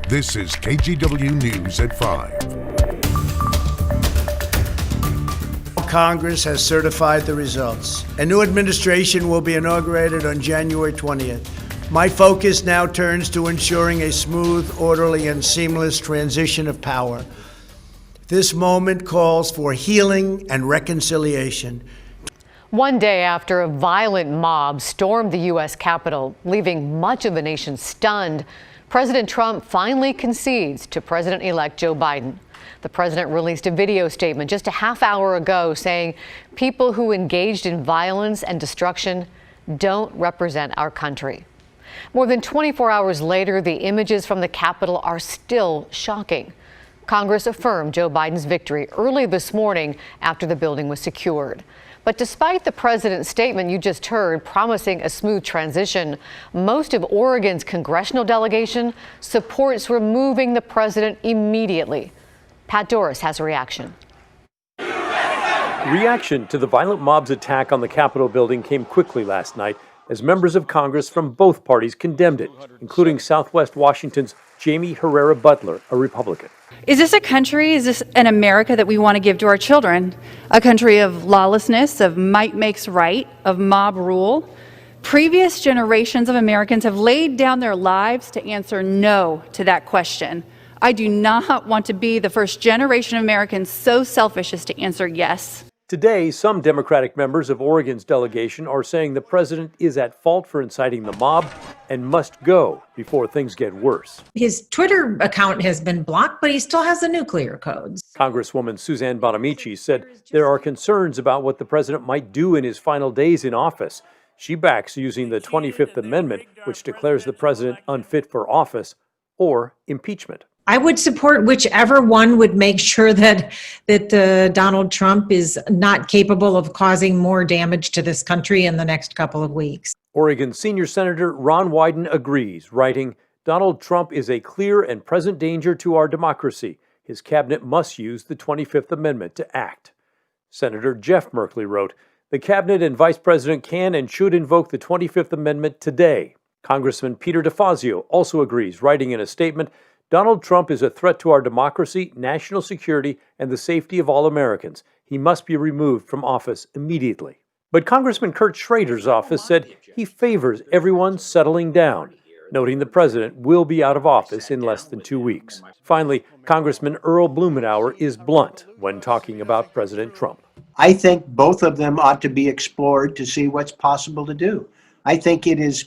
This is KGW News at 5. Congress has certified the results. A new administration will be inaugurated on January 20th. My focus now turns to ensuring a smooth, orderly, and seamless transition of power. This moment calls for healing and reconciliation. One day after a violent mob stormed the U.S. Capitol, leaving much of the nation stunned, President Trump finally concedes to President-elect Joe Biden. The president released a video statement just a half hour ago saying people who engaged in violence and destruction don't represent our country. More than 24 hours later, the images from the Capitol are still shocking. Congress affirmed Joe Biden's victory early this morning after the building was secured. But despite the president's statement you just heard promising a smooth transition, most of Oregon's congressional delegation supports removing the president immediately. Pat Doris has a reaction. Reaction to the violent mob's attack on the Capitol building came quickly last night as members of Congress from both parties condemned it, including Southwest Washington's Jamie Herrera Butler, a Republican. Is this a country, is this an America that we want to give to our children? A country of lawlessness, of might makes right, of mob rule? Previous generations of Americans have laid down their lives to answer no to that question. I do not want to be the first generation of Americans so selfish as to answer yes. Today, some Democratic members of Oregon's delegation are saying the president is at fault for inciting the mob and must go before things get worse. His Twitter account has been blocked, but he still has the nuclear codes. Congresswoman Suzanne Bonamici said there are concerns about what the president might do in his final days in office. She backs using the 25th Amendment, which declares the president unfit for office, or impeachment. I would support whichever one would make sure that Donald Trump is not capable of causing more damage to this country in the next couple of weeks. Oregon Senior Senator Ron Wyden agrees, writing, Donald Trump is a clear and present danger to our democracy. His cabinet must use the 25th Amendment to act. Senator Jeff Merkley wrote, the cabinet and vice president can and should invoke the 25th Amendment today. Congressman Peter DeFazio also agrees, writing in a statement, Donald Trump is a threat to our democracy, national security, and the safety of all Americans. He must be removed from office immediately. But Congressman Kurt Schrader's office said he favors everyone settling down, noting the president will be out of office in less than 2 weeks. Finally, Congressman Earl Blumenauer is blunt when talking about President Trump. I think both of them ought to be explored to see what's possible to do. I think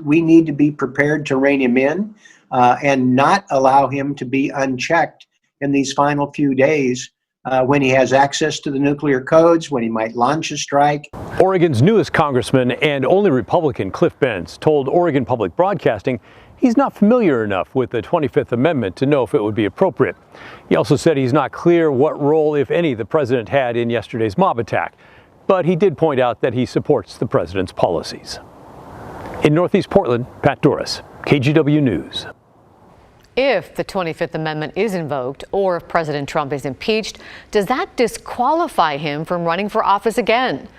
we need to be prepared to rein him in. And not allow him to be unchecked in these final few days when he has access to the nuclear codes, when he might launch a strike. Oregon's newest congressman and only Republican, Cliff Benz, told Oregon Public Broadcasting he's not familiar enough with the 25th Amendment to know if it would be appropriate. He also said he's not clear what role, if any, the president had in yesterday's mob attack. But he did point out that he supports the president's policies. In Northeast Portland, Pat Doris, KGW News. If the 25th Amendment is invoked or if President Trump is impeached, does that disqualify him from running for office again?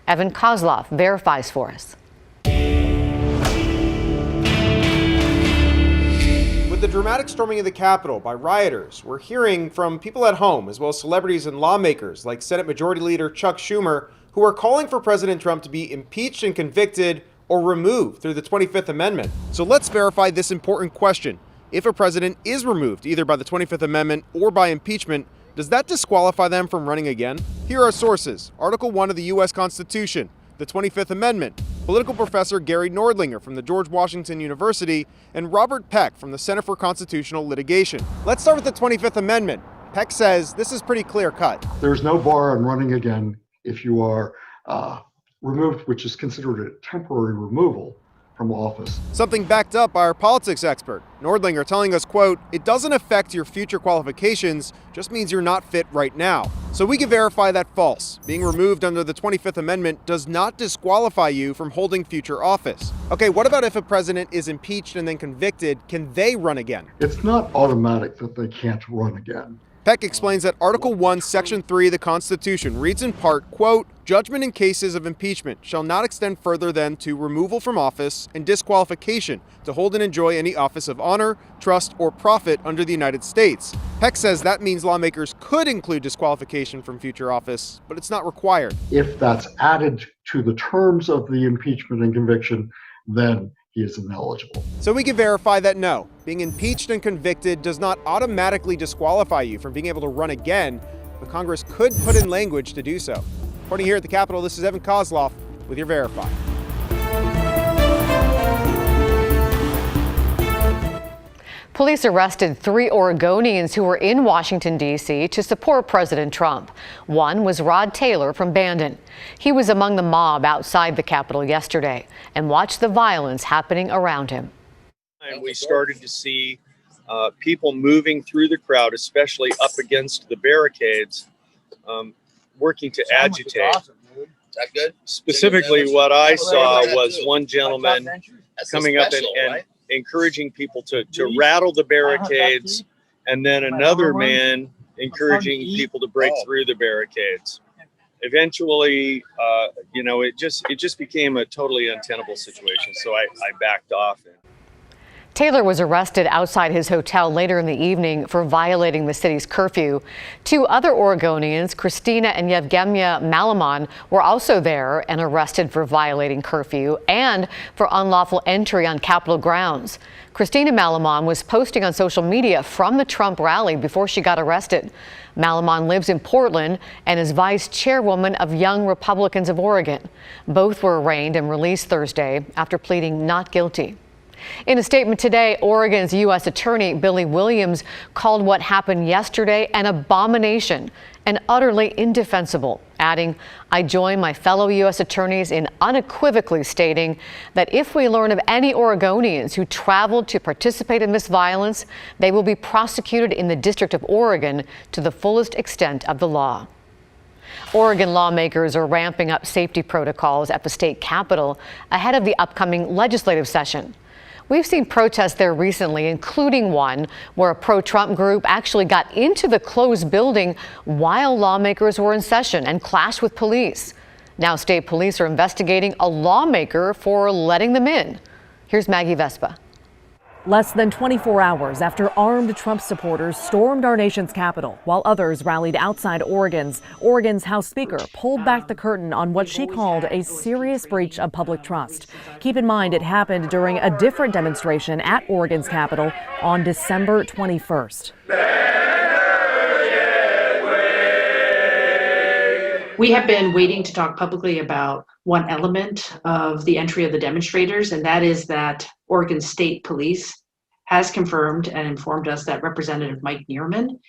Evan Kozlov verifies for us. With the dramatic storming of the Capitol by rioters, we're hearing from people at home as well as celebrities and lawmakers like Senate Majority Leader Chuck Schumer, who are calling for President Trump to be impeached and convicted or removed through the 25th Amendment. So let's verify this important question. If a president is removed either by the 25th Amendment or by impeachment, does that disqualify them from running again? Here are sources. Article 1 of the U.S. Constitution, the 25th Amendment, political professor Gary Nordlinger from the George Washington University, and Robert Peck from the Center for Constitutional Litigation. Let's start with the 25th Amendment. Peck says this is pretty clear cut. There's no bar on running again if you are removed, which is considered a temporary removal from office. Something backed up by our politics expert, Nordlinger, telling us, quote, it doesn't affect your future qualifications, just means you're not fit right now. So we can verify that false. Being removed under the 25th Amendment does not disqualify you from holding future office. Okay, what about if a president is impeached and then convicted? Can they run again? It's not automatic that they can't run again. Peck explains that Article 1, Section 3 of the Constitution reads in part, quote, "Judgment in cases of impeachment shall not extend further than to removal from office and disqualification to hold and enjoy any office of honor, trust, or profit under the United States." Peck says that means lawmakers could include disqualification from future office, but it's not required. If that's added to the terms of the impeachment and conviction, then he is ineligible. So we can verify that no, being impeached and convicted does not automatically disqualify you from being able to run again, but Congress could put in language to do so. Reporting here at the Capitol, this is Evan Kozloff with your Verify. Police arrested 3 Oregonians who were in Washington, D.C. to support President Trump. One was Rod Taylor from Bandon. He was among the mob outside the Capitol yesterday and watched the violence happening around him. And we started to see people moving through the crowd, especially up against the barricades, working to agitate. Awesome, dude. Is that good? Specifically, what I saw was one gentleman coming up and encouraging people to rattle the barricades, and then another man encouraging people to break through the barricades. Eventually, it just became a totally untenable situation. So I backed off. Taylor was arrested outside his hotel later in the evening for violating the city's curfew. 2 other Oregonians, Christina and Yevgenia Malaman, were also there and arrested for violating curfew and for unlawful entry on Capitol grounds. Christina Malaman was posting on social media from the Trump rally before she got arrested. Malaman lives in Portland and is vice chairwoman of Young Republicans of Oregon. Both were arraigned and released Thursday after pleading not guilty. In a statement today, Oregon's U.S. Attorney Billy Williams called what happened yesterday an abomination and utterly indefensible, adding, "I join my fellow U.S. attorneys in unequivocally stating that if we learn of any Oregonians who traveled to participate in this violence, they will be prosecuted in the District of Oregon to the fullest extent of the law." Oregon lawmakers are ramping up safety protocols at the state capitol ahead of the upcoming legislative session. We've seen protests there recently, including one where a pro-Trump group actually got into the closed building while lawmakers were in session and clashed with police. Now state police are investigating a lawmaker for letting them in. Here's Maggie Vespa. Less than 24 hours after armed Trump supporters stormed our nation's capital, while others rallied outside Oregon's House Speaker pulled back the curtain on what she called a serious breach of public trust. Keep in mind, it happened during a different demonstration at Oregon's Capitol on December 21st. We have been waiting to talk publicly about one element of the entry of the demonstrators, and that is that Oregon State Police has confirmed and informed us that Representative Mike Neerman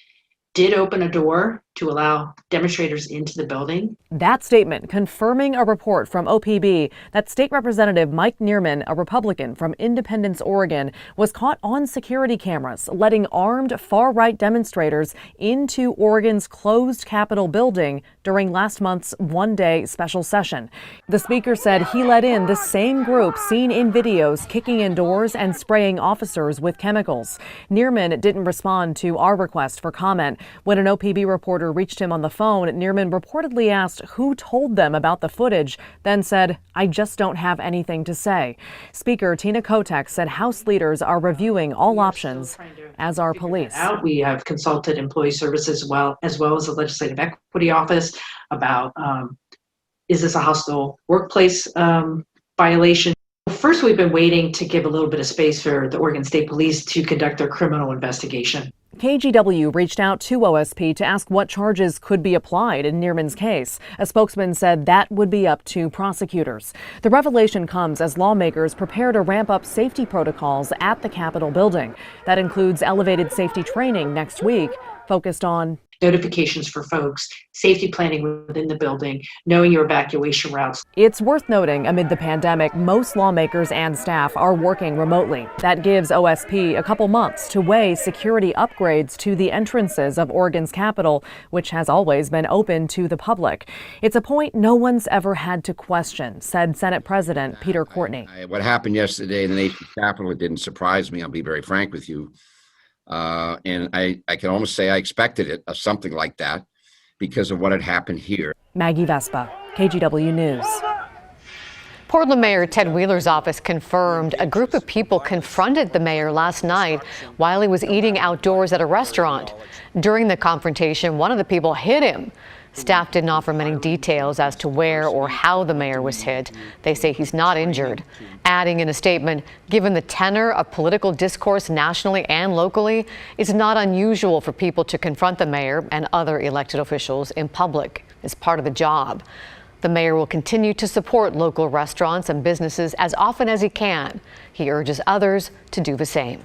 did open a door to allow demonstrators into the building. That statement confirming a report from OPB that State Representative Mike Neerman, a Republican from Independence, Oregon, was caught on security cameras letting armed far-right demonstrators into Oregon's closed Capitol building during last month's one-day special session. The speaker said he let in the same group seen in videos kicking in doors and spraying officers with chemicals. Neerman didn't respond to our request for comment. When an OPB reporter reached him on the phone, Neerman reportedly asked who told them about the footage, then said, "I just don't have anything to say." Speaker Tina Kotek said House leaders are reviewing all options, as are police. We have consulted employee services as well as the Legislative Equity Office about is this a hostile workplace violation? First, we've been waiting to give a little bit of space for the Oregon State Police to conduct their criminal investigation. KGW reached out to OSP to ask what charges could be applied in Neerman's case. A spokesman said that would be up to prosecutors. The revelation comes as lawmakers prepare to ramp up safety protocols at the Capitol building. That includes elevated safety training next week, focused on notifications for folks, safety planning within the building, knowing your evacuation routes. It's worth noting, amid the pandemic, most lawmakers and staff are working remotely. That gives OSP a couple months to weigh security upgrades to the entrances of Oregon's Capitol, which has always been open to the public. It's a point no one's ever had to question, said Senate President Peter Courtney. What happened yesterday in the nation's capital, it didn't surprise me. I'll be very frank with you. And I can almost say I expected it, something like that, because of what had happened here. Maggie Vespa, KGW News. Portland Mayor Ted Wheeler's office confirmed a group of people confronted the mayor last night while he was eating outdoors at a restaurant. During the confrontation, one of the people hit him. Staff didn't offer many details as to where or how the mayor was hit. They say he's not injured. Adding in a statement, given the tenor of political discourse nationally and locally, it's not unusual for people to confront the mayor and other elected officials in public. It's part of the job. The mayor will continue to support local restaurants and businesses as often as he can. He urges others to do the same.